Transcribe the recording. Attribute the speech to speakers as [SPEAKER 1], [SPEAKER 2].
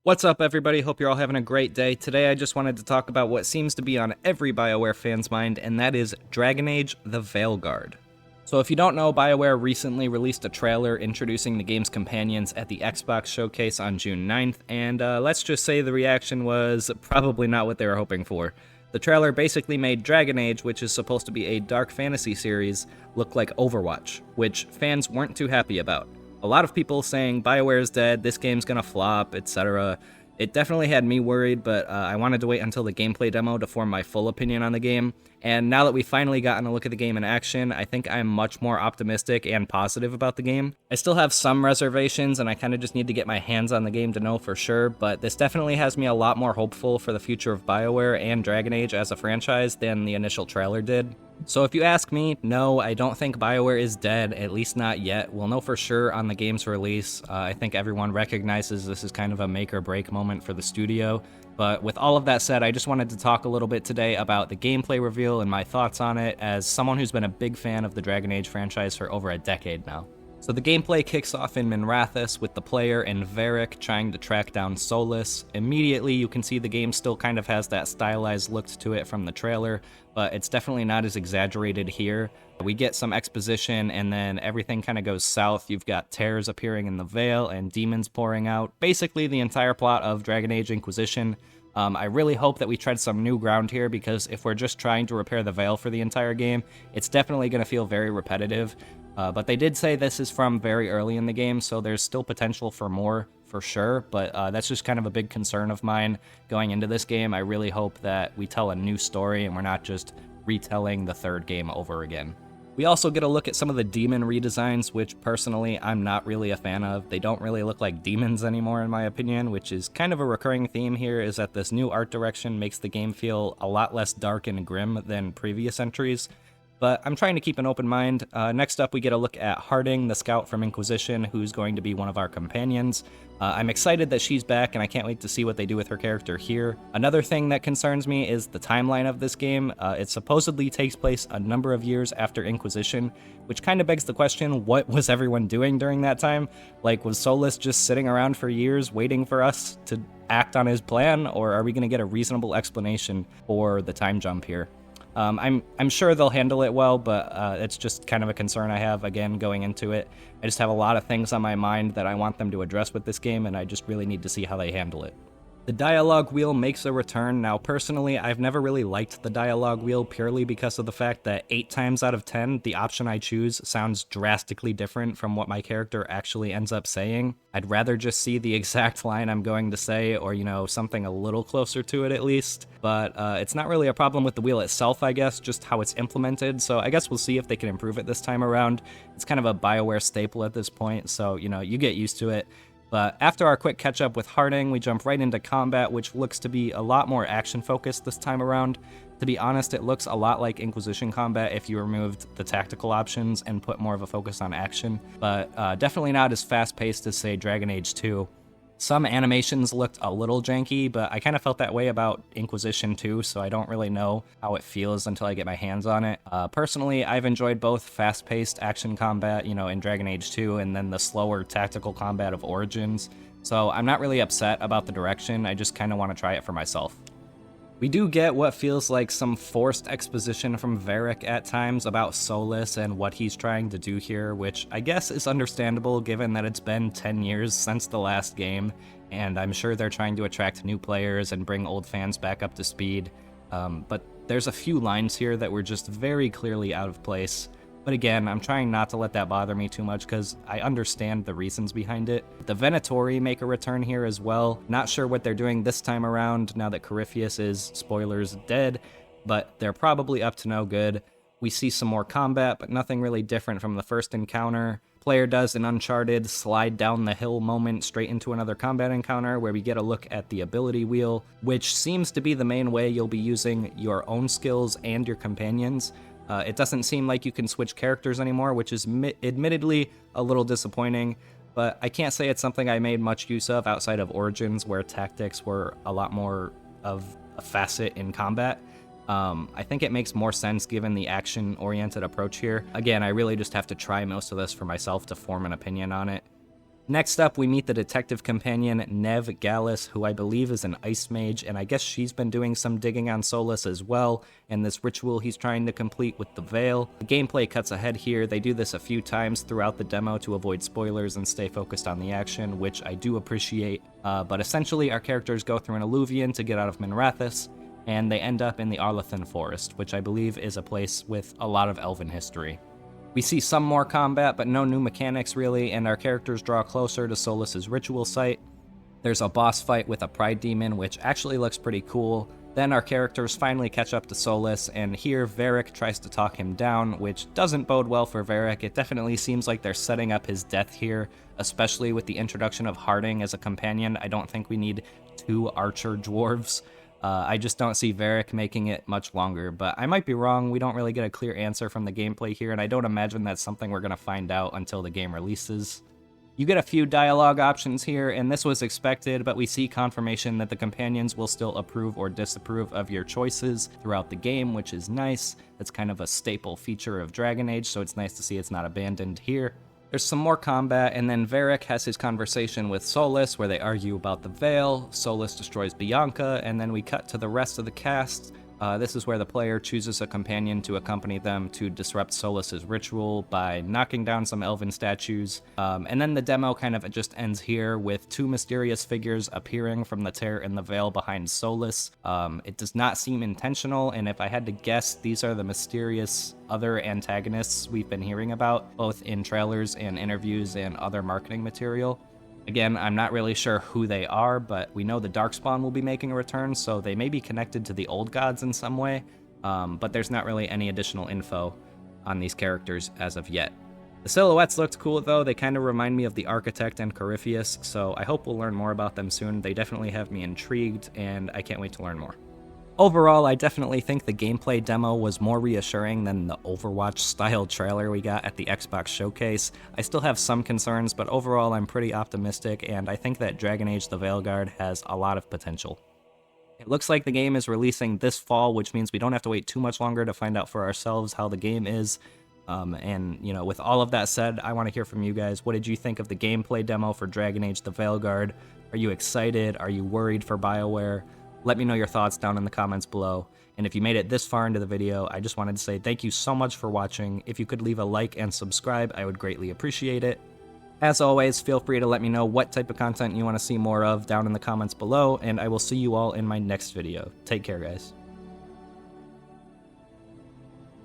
[SPEAKER 1] What's up, everybody? Hope you're all having a great day. Today I just wanted to talk about what seems to be on every BioWare fan's mind, and that is Dragon Age: The Veilguard. So if you don't know, BioWare recently released a trailer introducing the game's companions at the Xbox showcase on June 9th, and let's just say the reaction was probably not what they were hoping for. The trailer basically made Dragon Age, which is supposed to be a dark fantasy series, look like Overwatch, which fans weren't too happy about. A lot of people saying BioWare's dead, this game's gonna flop, etc. It definitely had me worried, but I wanted to wait until the gameplay demo to form my full opinion on the game. And now that we've finally gotten a look at the game in action, I think I'm much more optimistic and positive about the game. I still have some reservations, and I kind of just need to get my hands on the game to know for sure, but this definitely has me a lot more hopeful for the future of BioWare and Dragon Age as a franchise than the initial trailer did. So if you ask me, no, I don't think BioWare is dead, at least not yet. We'll know for sure on the game's release. I think everyone recognizes this is kind of a make or break moment for the studio. But with all of that said, I just wanted to talk a little bit today about the gameplay reveal and my thoughts on it as someone who's been a big fan of the Dragon Age franchise for over a decade now. So the gameplay kicks off in Minrathous with the player and Varric trying to track down Solus. Immediately you can see the game still kind of has that stylized look to it from the trailer, but it's definitely not as exaggerated here. We get some exposition and then everything kind of goes south. You've got tears appearing in the Veil and demons pouring out. Basically the entire plot of Dragon Age Inquisition. I really hope that we tread some new ground here, because if we're just trying to repair the Veil for the entire game, it's definitely going to feel very repetitive. But they did say this is from very early in the game, so there's still potential for more, for sure. But that's just kind of a big concern of mine going into this game. I really hope that we tell a new story and we're not just retelling the third game over again. We also get a look at some of the demon redesigns, which personally I'm not really a fan of. They don't really look like demons anymore in my opinion, which is kind of a recurring theme here, is that this new art direction makes the game feel a lot less dark and grim than previous entries. But I'm trying to keep an open mind. Next up, we get a look at Harding, the scout from Inquisition, who's going to be one of our companions. I'm excited that she's back, and I can't wait to see what they do with her character here. Another thing that concerns me is the timeline of this game. It supposedly takes place a number of years after Inquisition, which kind of begs the question, what was everyone doing during that time? Like, was Solus just sitting around for years waiting for us to act on his plan, or are we going to get a reasonable explanation for the time jump here? I'm sure they'll handle it well, but it's just kind of a concern I have, again, going into it. I just have a lot of things on my mind that I want them to address with this game, and I just really need to see how they handle it. The dialogue wheel makes a return. Now, personally, I've never really liked the dialogue wheel purely because of the fact that 8 times out of 10, the option I choose sounds drastically different from what my character actually ends up saying. I'd rather just see the exact line I'm going to say, or, something a little closer to it at least. But it's not really a problem with the wheel itself, I guess, just how it's implemented. So I guess we'll see if they can improve it this time around. It's kind of a BioWare staple at this point, so, you get used to it. But after our quick catch-up with Harding, we jump right into combat, which looks to be a lot more action-focused this time around. To be honest, it looks a lot like Inquisition combat if you removed the tactical options and put more of a focus on action, but definitely not as fast-paced as, say, Dragon Age 2. Some animations looked a little janky, but I kind of felt that way about Inquisition 2, so I don't really know how it feels until I get my hands on it. Personally, I've enjoyed both fast-paced action combat, in Dragon Age 2, and then the slower tactical combat of Origins, so I'm not really upset about the direction. I just kind of want to try it for myself. We do get what feels like some forced exposition from Varric at times about Solus and what he's trying to do here, which I guess is understandable given that it's been 10 years since the last game, and I'm sure they're trying to attract new players and bring old fans back up to speed. But there's a few lines here that were just very clearly out of place. But again, I'm trying not to let that bother me too much because I understand the reasons behind it. The Venatori make a return here as well. Not sure what they're doing this time around now that Corypheus is, spoilers, dead, but they're probably up to no good. We see some more combat, but nothing really different from the first encounter. Player does an Uncharted slide down the hill moment straight into another combat encounter where we get a look at the ability wheel, which seems to be the main way you'll be using your own skills and your companions. It doesn't seem like you can switch characters anymore, which is admittedly a little disappointing, but I can't say it's something I made much use of outside of Origins, where tactics were a lot more of a facet in combat. I think it makes more sense given the action-oriented approach here. Again, I really just have to try most of this for myself to form an opinion on it. Next up, we meet the detective companion Nev Gallus, who I believe is an ice mage, and I guess she's been doing some digging on Solus as well, and this ritual he's trying to complete with the veil. The gameplay cuts ahead here. They do this a few times throughout the demo to avoid spoilers and stay focused on the action, which I do appreciate. But essentially, our characters go through an Alluvion to get out of Minrathous, and they end up in the Arlathan Forest, which I believe is a place with a lot of elven history. We see some more combat, but no new mechanics really, and our characters draw closer to Solus's ritual site. There's a boss fight with a pride demon, which actually looks pretty cool. Then our characters finally catch up to Solus, and here Varric tries to talk him down, which doesn't bode well for Varric. It definitely seems like they're setting up his death here, especially with the introduction of Harding as a companion. I don't think we need 2 archer dwarves. I just don't see Varric making it much longer, but I might be wrong. We don't really get a clear answer from the gameplay here, and I don't imagine that's something we're going to find out until the game releases. You get a few dialogue options here, and this was expected, but we see confirmation that the companions will still approve or disapprove of your choices throughout the game, which is nice. That's kind of a staple feature of Dragon Age, so it's nice to see it's not abandoned here. There's some more combat, and then Varric has his conversation with Solus, where they argue about the veil. Solus destroys Bianca, and then we cut to the rest of the cast. This is where the player chooses a companion to accompany them to disrupt Solus's ritual by knocking down some elven statues. And then the demo kind of just ends here with 2 mysterious figures appearing from the tear in the veil behind Solus. It does not seem intentional, and if I had to guess, these are the mysterious other antagonists we've been hearing about, both in trailers and interviews and other marketing material. Again, I'm not really sure who they are, but we know the Darkspawn will be making a return, so they may be connected to the old gods in some way, but there's not really any additional info on these characters as of yet. The silhouettes looked cool though. They kind of remind me of the Architect and Corypheus, so I hope we'll learn more about them soon. They definitely have me intrigued, and I can't wait to learn more. Overall, I definitely think the gameplay demo was more reassuring than the Overwatch-style trailer we got at the Xbox showcase. I still have some concerns, but overall I'm pretty optimistic, and I think that Dragon Age the Veilguard has a lot of potential. It looks like the game is releasing this fall, which means we don't have to wait too much longer to find out for ourselves how the game is. And, you know, with all of that said, I want to hear from you guys. What did you think of the gameplay demo for Dragon Age the Veilguard? Are you excited? Are you worried for BioWare? Let me know your thoughts down in the comments below. And if you made it this far into the video, I just wanted to say thank you so much for watching. If you could leave a like and subscribe, I would greatly appreciate it. As always, feel free to let me know what type of content you want to see more of down in the comments below, and I will see you all in my next video. Take care, guys.